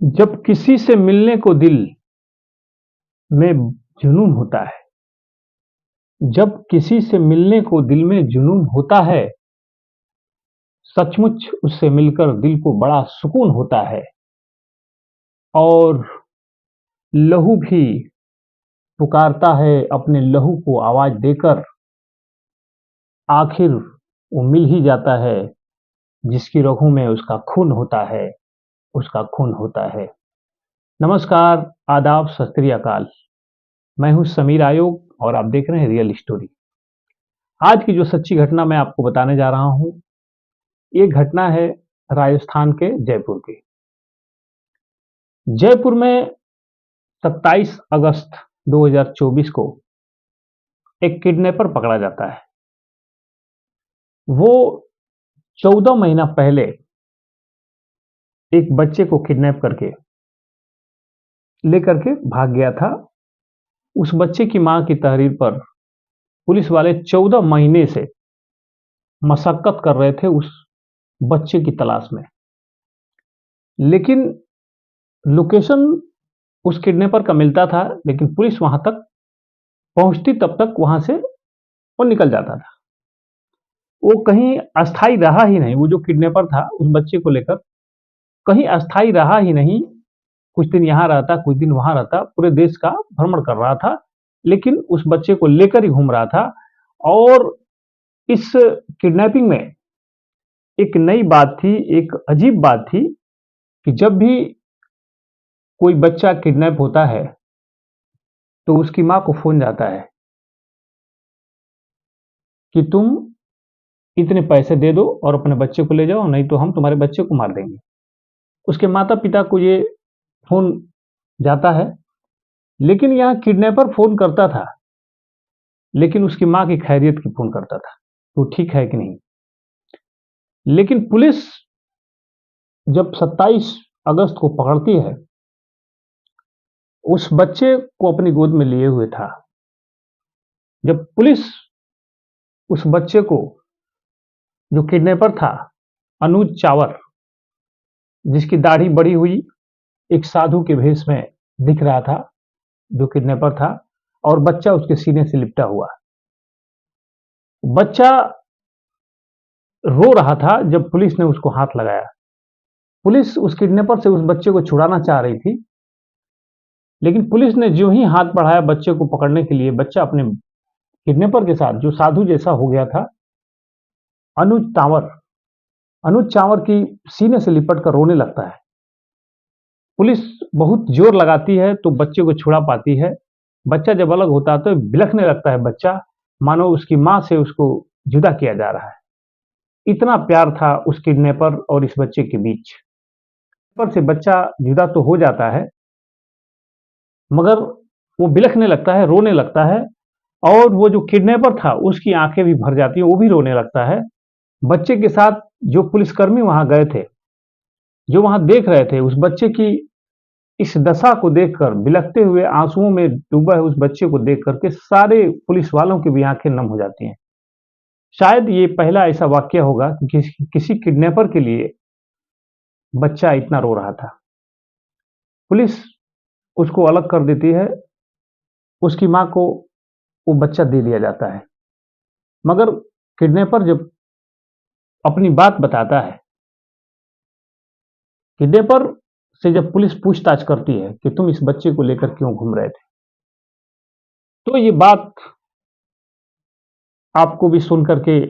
जब किसी से मिलने को दिल में जुनून होता है। जब किसी से मिलने को दिल में जुनून होता है, सचमुच उससे मिलकर दिल को बड़ा सुकून होता है। और लहू भी पुकारता है अपने लहू को आवाज देकर। आखिर वो मिल ही जाता है जिसकी रगों में उसका खून होता है, उसका खून होता है। नमस्कार, आदाब, सत श्री अकाल। मैं हूं समीर आयोग और आप देख रहे हैं रियल स्टोरी। आज की जो सच्ची घटना मैं आपको बताने जा रहा हूं, ये घटना है राजस्थान के जयपुर की। जयपुर में 27 अगस्त 2024 को एक किडनैपर पकड़ा जाता है। वो 14 महीना पहले एक बच्चे को किडनैप करके लेकर के भाग गया था। उस बच्चे की मां की तहरीर पर पुलिस वाले 14 महीने से मशक्कत कर रहे थे उस बच्चे की तलाश में। लेकिन लोकेशन उस किडनैपर का मिलता था, लेकिन पुलिस वहां तक पहुंचती तब तक वहां से वो निकल जाता था। वो कहीं अस्थाई रहा ही नहीं। वो जो किडनैपर था उस बच्चे को लेकर कहीं अस्थाई रहा ही नहीं। कुछ दिन यहाँ रहता, कुछ दिन वहां रहता, पूरे देश का भ्रमण कर रहा था, लेकिन उस बच्चे को लेकर ही घूम रहा था। और इस किडनैपिंग में एक नई बात थी, एक अजीब बात थी कि जब भी कोई बच्चा किडनैप होता है तो उसकी मां को फोन जाता है कि तुम इतने पैसे दे दो और अपने बच्चे को ले जाओ, नहीं तो हम तुम्हारे बच्चे को मार देंगे। उसके माता पिता को ये फोन जाता है। लेकिन यहाँ किडनैपर फोन करता था, लेकिन उसकी मां की खैरियत की फोन करता था, तो ठीक है कि नहीं। लेकिन पुलिस जब 27 अगस्त को पकड़ती है, उस बच्चे को अपनी गोद में लिए हुए था। जब पुलिस उस बच्चे को, जो किडनैपर था अनुज चावर, जिसकी दाढ़ी बड़ी हुई, एक साधु के भेष में दिख रहा था, जो किडनैपर था, और बच्चा उसके सीने से लिपटा हुआ। बच्चा रो रहा था जब पुलिस ने उसको हाथ लगाया। पुलिस उस किडनैपर से उस बच्चे को छुड़ाना चाह रही थी, लेकिन पुलिस ने जो ही हाथ बढ़ाया बच्चे को पकड़ने के लिए, बच्चा अपने किडनैपर के साथ, जो साधु जैसा हो गया था, अनुज चावर, अनुज चावर की सीने से लिपट कर रोने लगता है। पुलिस बहुत जोर लगाती है तो बच्चे को छुड़ा पाती है। बच्चा जब अलग होता है तो बिलखने लगता है बच्चा, मानो उसकी मां से उसको जुदा किया जा रहा है। इतना प्यार था उस किडनैपर और इस बच्चे के बीच। पर से बच्चा जुदा तो हो जाता है, मगर वो बिलखने लगता है, रोने लगता है। और वो जो किडनैपर था उसकी आंखें भी भर जाती हैं, वो भी रोने लगता है। बच्चे के साथ जो पुलिसकर्मी वहां गए थे, जो वहां देख रहे थे, उस बच्चे की इस दशा को देखकर, बिलखते हुए आंसुओं में डूबा है उस बच्चे को देख करके सारे पुलिस वालों की भी आंखें नम हो जाती हैं। शायद ये पहला ऐसा वाक्य होगा कि किसी किडनैपर के लिए बच्चा इतना रो रहा था। पुलिस उसको अलग कर देती है, उसकी मां को वो बच्चा दे दिया जाता है। मगर किडनैपर जब अपनी बात बताता है, किडनैपर से जब पुलिस पूछताछ करती है कि तुम इस बच्चे को लेकर क्यों घूम रहे थे, तो ये बात आपको भी सुन करके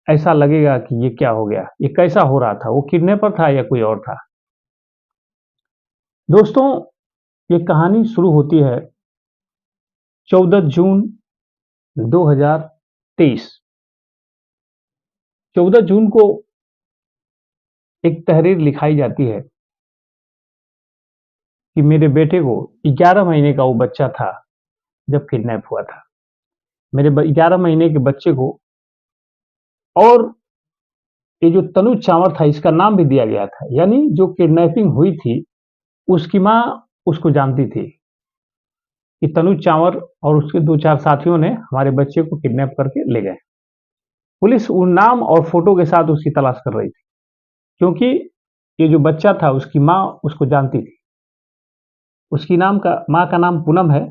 ऐसा लगेगा कि ये क्या हो गया, ये कैसा हो रहा था, वो किडनैपर था या कोई और था। दोस्तों, ये कहानी शुरू होती है 14 जून 2023। 14 जून को एक तहरीर लिखाई जाती है कि मेरे बेटे को, 11 महीने का वो बच्चा था जब किडनैप हुआ था, मेरे 11 महीने के बच्चे को। और ये जो तनुज चावर था, इसका नाम भी दिया गया था, यानी जो किडनैपिंग हुई थी उसकी मां उसको जानती थी कि तनुज चावर और उसके 2-4 साथियों ने हमारे बच्चे को किडनैप करके ले गए। पुलिस उन नाम और फोटो के साथ उसकी तलाश कर रही थी, क्योंकि ये जो बच्चा था उसकी मां उसको जानती थी। उसकी माँ का नाम पूनम है।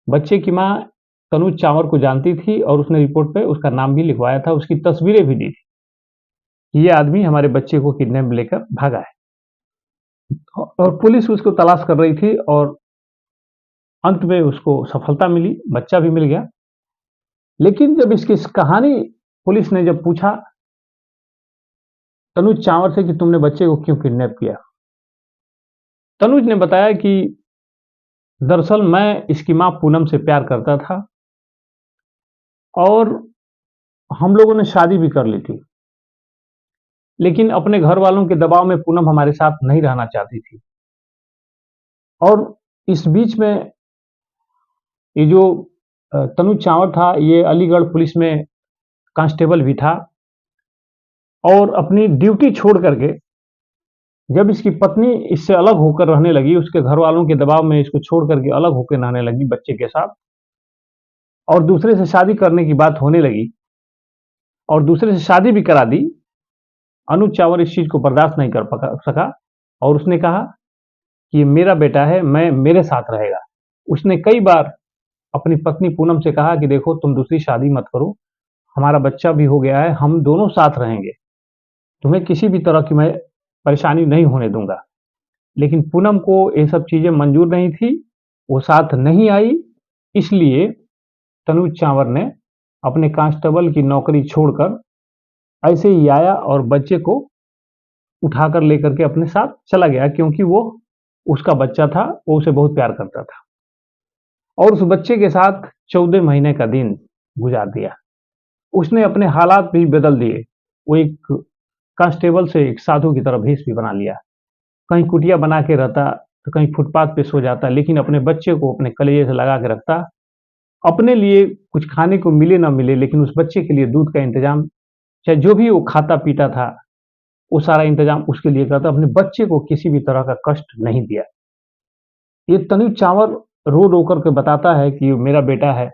बच्चे की माँ तनुज चांवर को जानती थी और उसने रिपोर्ट पे उसका नाम भी लिखवाया था, उसकी तस्वीरें भी दी थी कि ये आदमी हमारे बच्चे को किडनैप लेकर भागा है। और पुलिस उसको तलाश कर रही थी और अंत में उसको सफलता मिली, बच्चा भी मिल गया। लेकिन जब इसकी कहानी पुलिस ने जब पूछा तनुज चांवर से कि तुमने बच्चे को क्यों किडनैप किया, तनुज ने बताया कि दरअसल मैं इसकी माँ पूनम से प्यार करता था और हम लोगों ने शादी भी कर ली थी, लेकिन अपने घर वालों के दबाव में पूनम हमारे साथ नहीं रहना चाहती थी। और इस बीच में ये जो तनुज चांवर था, ये अलीगढ़ पुलिस में कांस्टेबल भी था और अपनी ड्यूटी छोड़ करके जब इसकी पत्नी इससे अलग होकर रहने लगी, उसके घर वालों के दबाव में इसको छोड़ करके अलग होकर रहने लगी बच्चे के साथ और दूसरे से शादी करने की बात होने लगी और दूसरे से शादी भी करा दी, अनुज चांवर इस चीज को बर्दाश्त नहीं कर सका और उसने कहा कि ये मेरा बेटा है, मैं मेरे साथ रहेगा। उसने कई बार अपनी पत्नी पूनम से कहा कि देखो तुम दूसरी शादी मत करो, हमारा बच्चा भी हो गया है, हम दोनों साथ रहेंगे, तुम्हें किसी भी तरह की मैं परेशानी नहीं होने दूंगा। लेकिन पूनम को ये सब चीजें मंजूर नहीं थी, वो साथ नहीं आई। इसलिए तनुज चांवर ने अपने कांस्टेबल की नौकरी छोड़कर ऐसे ही आया और बच्चे को उठाकर लेकर के अपने साथ चला गया, क्योंकि वो उसका बच्चा था, वो उसे बहुत प्यार करता था और उस बच्चे के साथ 14 महीने का दिन गुजार दिया। उसने अपने हालात भी बदल दिए, वो एक कांस्टेबल से एक साधु की तरह भेष भी बना लिया। कहीं कुटिया बना के रहता तो कहीं फुटपाथ पे सो जाता, लेकिन अपने बच्चे को अपने कलेजे से लगा के रखता। अपने लिए कुछ खाने को मिले ना मिले, लेकिन उस बच्चे के लिए दूध का इंतजाम, चाहे जो भी वो खाता पीता था, वो सारा इंतजाम उसके लिए करता। अपने बच्चे को किसी भी तरह का कष्ट नहीं दिया। ये तनुज चांवर रो रो करके बताता है कि ये मेरा बेटा है,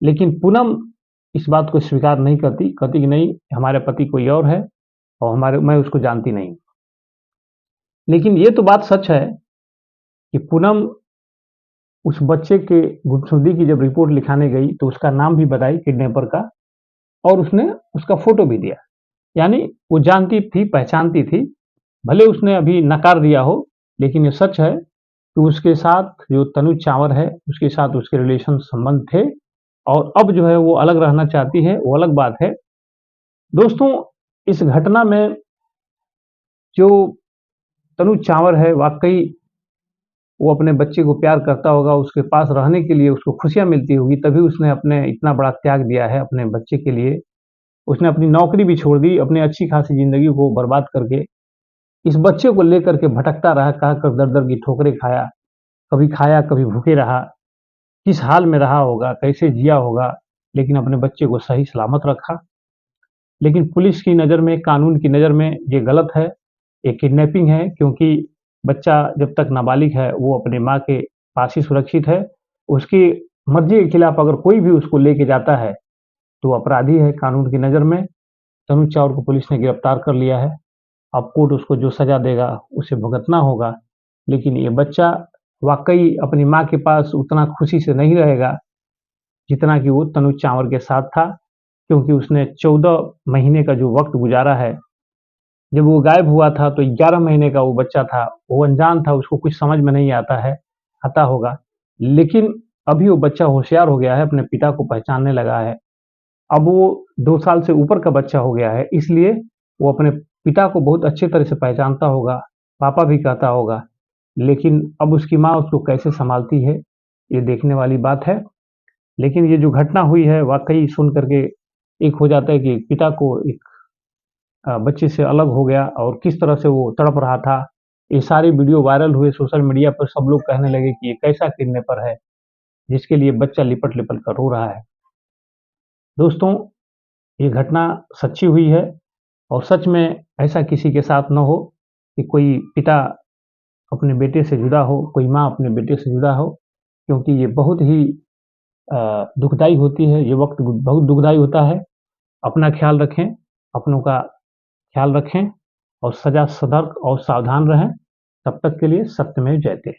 लेकिन पूनम इस बात को स्वीकार नहीं करती, कहती कि नहीं, हमारे पति कोई और है और मैं उसको जानती नहीं। लेकिन ये तो बात सच है कि पूनम उस बच्चे के गुमशुदगी की जब रिपोर्ट लिखाने गई तो उसका नाम भी बताई किडनैपर का और उसने उसका फोटो भी दिया। यानी वो जानती थी, पहचानती थी, भले उसने अभी नकार दिया हो, लेकिन ये सच है कि उसके साथ जो तनुज चांवर है, उसके साथ उसके रिलेशन संबंध थे और अब जो है वो अलग रहना चाहती है, वो अलग बात है। दोस्तों, इस घटना में जो तनुज चांवर है, वाकई वो अपने बच्चे को प्यार करता होगा, उसके पास रहने के लिए उसको खुशियाँ मिलती होगी, तभी उसने अपने इतना बड़ा त्याग दिया है अपने बच्चे के लिए। उसने अपनी नौकरी भी छोड़ दी, अपनी अच्छी खासी ज़िंदगी को बर्बाद करके इस बच्चे को लेकर के भटकता रहा, कहाँ-कहाँ दर-दर की ठोकरें खाया, कभी भूखे रहा, किस हाल में रहा होगा, कैसे जिया होगा, लेकिन अपने बच्चे को सही सलामत रखा। लेकिन पुलिस की नज़र में, कानून की नज़र में ये गलत है, ये किडनैपिंग है, क्योंकि बच्चा जब तक नाबालिग है, वो अपनी माँ के पास ही सुरक्षित है। उसकी मर्ज़ी के खिलाफ अगर कोई भी उसको लेके जाता है, तो अपराधी है कानून की नज़र में। तनुज चांवर को पुलिस ने गिरफ्तार कर लिया है। अब कोर्ट उसको जो सज़ा देगा, उसे भुगतना होगा। लेकिन ये बच्चा वाक़ई अपनी माँ के पास उतना खुशी से नहीं रहेगा, जितना कि वो तनुज चांवर के साथ था, क्योंकि उसने 14 महीने का जो वक़्त गुज़ारा है, जब वो गायब हुआ था तो 11 महीने का वो बच्चा था, वो अनजान था, उसको कुछ समझ में नहीं आता होगा। लेकिन अभी वो बच्चा होशियार हो गया है, अपने पिता को पहचानने लगा है। अब वो 2 साल से ऊपर का बच्चा हो गया है, इसलिए वो अपने पिता को बहुत अच्छी तरह से पहचानता होगा, पापा भी कहता होगा। लेकिन अब उसकी माँ उसको कैसे सँभालती है, ये देखने वाली बात है। लेकिन ये जो घटना हुई है, वाक़ई सुन कर के एक हो जाता है कि पिता को एक बच्चे से अलग हो गया और किस तरह से वो तड़प रहा था। ये सारे वीडियो वायरल हुए सोशल मीडिया पर, सब लोग कहने लगे कि ये कैसा किडनैपर है, जिसके लिए बच्चा लिपट-लिपट कर रो रहा है। दोस्तों, ये घटना सच्ची हुई है और सच में ऐसा किसी के साथ ना हो कि कोई पिता अपने बेटे से जुदा हो, कोई माँ अपने बेटे से जुदा हो, क्योंकि ये बहुत ही दुखदाई होती है, ये वक़्त बहुत दुखदाई होता है। अपना ख़्याल रखें, अपनों का ख़्याल रखें और सदा सतर्क और सावधान रहें। तब तक के लिए सत्यमेव जयते।